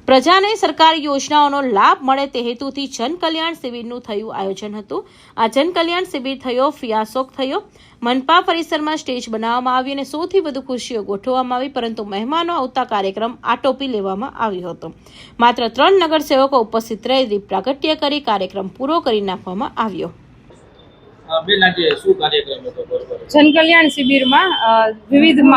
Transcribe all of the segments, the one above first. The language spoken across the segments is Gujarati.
પ્રજાને સરકારી યોજનાઓનો લાભ મળે તે હેતુથી જનકલ્યાણ શિબિરનું થયું આયોજન હતું। આ જનકલ્યાણ શિબિર થયો ફિયાસોક થયો। મનપા પરિસરમાં સ્ટેજ બનાવવામાં આવી અને સૌથી વધુ ખુરશીઓ ગોઠવવામાં આવી, પરંતુ મહેમાનો આવતા કાર્યક્રમ આટોપી લેવામાં આવ્યો હતો। માત્ર 3 નગરસેવકો ઉપસ્થિત રહી દીપ પ્રાગટ્ય કરી કાર્યક્રમ પૂરો કરી નાખવામાં આવ્યો। જનકલ્યાણ શિબિરમાં વિવિધ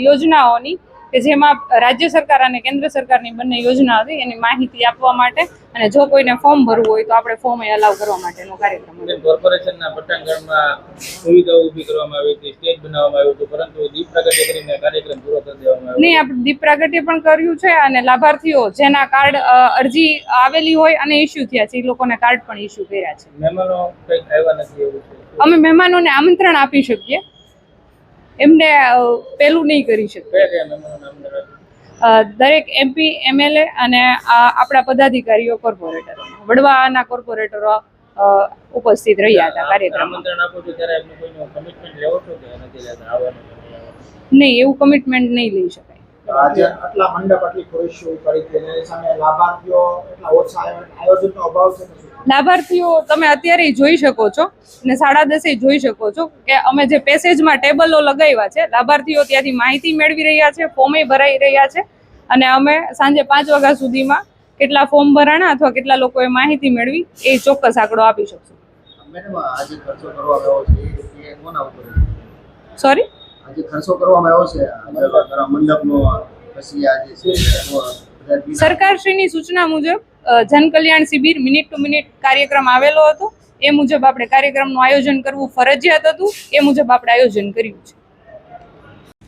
યોજનાઓની કે જેમાં રાજ્ય સરકાર અને કેન્દ્ર સરકારની બંને યોજના હતી એની માહિતી આપવા માટે અને જો કોઈને ફોર્મ ભરવું હોય તો આપણે ફોર્મ અલાવ કરવા માટેનો કાર્યક્રમ હતો। કોર્પોરેશનના પટાંગણમાં સુવિધાઓ ઊભી કરવામાં આવી હતી, સ્ટેજ બનાવવામાં આવ્યું હતું, પરંતુ દીપ પ્રાગટ્ય કરીને કાર્યક્રમ પૂરો કરી દેવામાં આવ્યો। નહીં, આપણે દીપ પ્રાગટ્ય પણ કર્યું છે અને લાભાર્થીઓ જેના કાર્ડ અરજી આવેલી હોય અને ઇસ્યુ થયા છે એ લોકોને કાર્ડ પણ ઇસ્યુ કર્યા છે। મહેમાનો કંઈક આવ્યા નથી એવું છે? અમે મહેમાનોને આમંત્રણ આપી શકીએ, એમને પેલું નહીં કરી શકીએ। દરેક MP, MLA અને આપણા પદાધિકારીઓ, કોર્પોરેટરો, વડવાના કોર્પોરેટરો ઉપસ્થિત રહ્યા હતા કાર્યક્રમમાં। નહીં, એવું કમિટમેન્ટ નહીં લઈ શકાય। આજે આટલા મંડપ આટલી ખુરશીઓ કરી છે એની સામે લાભાર્થીઓ એટલા ઓછા આયોજનનો અભાવ છે। લાભાર્થીઓ તમે અત્યારે જોઈ શકો છો અને 10:30 જોઈ શકો છો કે અમે જે પેસેજમાં ટેબલો લગાવ્યા છે, લાભાર્થીઓ ત્યાંથી માહિતી મેળવી રહ્યા છે, ફોર્મે ભરાઈ રહ્યા છે અને અમે સાંજે 5 વાગ્યા સુધીમાં કેટલા ફોર્મ ભરાણા અથવા કેટલા લોકોએ માહિતી મેળવી એ ચોક્કસ આંકડો આપી શકશું। મેડમ, આજે ખર્ચો કરવામાં આવ્યો છે એ કોના ઉપર? સોરી, આજે ખર્ચો કરવામાં આવ્યો છે મંડપનો પછી આજે સરકારશ્રીની સૂચના મુજબ જનકલ્યાણ શિબિર મિનિટ ટુ મિનિટ કાર્યક્રમ આવેલો હતો, એ મુજબ આપણે કાર્યક્રમનું આયોજન કરવું ફરજિયાત હતું, એ મુજબ આપણે આયોજન કર્યું છે।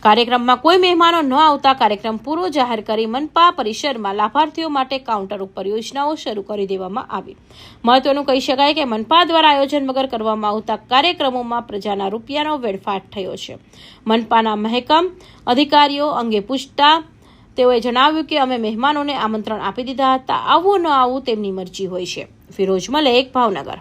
કાર્યક્રમમાં કોઈ મહેમાનો ન આવતા કાર્યક્રમ પૂરો જાહેર કરી મનપા પરિસરમાં લાભાર્થીઓ માટે કાઉન્ટર ઉપર યોજનાઓ શરૂ કરી દેવામાં આવી। મહત્વનું કહી શકાય કે મનપા દ્વારા આયોજન વગર કરવામાં આવતા કાર્યક્રમોમાં પ્રજાના રૂપિયાનો વેડફાટ થયો છે। મનપાના મહેકમ અધિકારીઓ અંગે પૂછતા તેઓએ જણાવ્યું કે અમે મહેમાનોને આમંત્રણ આપી દીધા હતા, આવવું ન આવવું તેમની મરજી હોય છે। ફિરોઝ મલેક, ભાવનગર।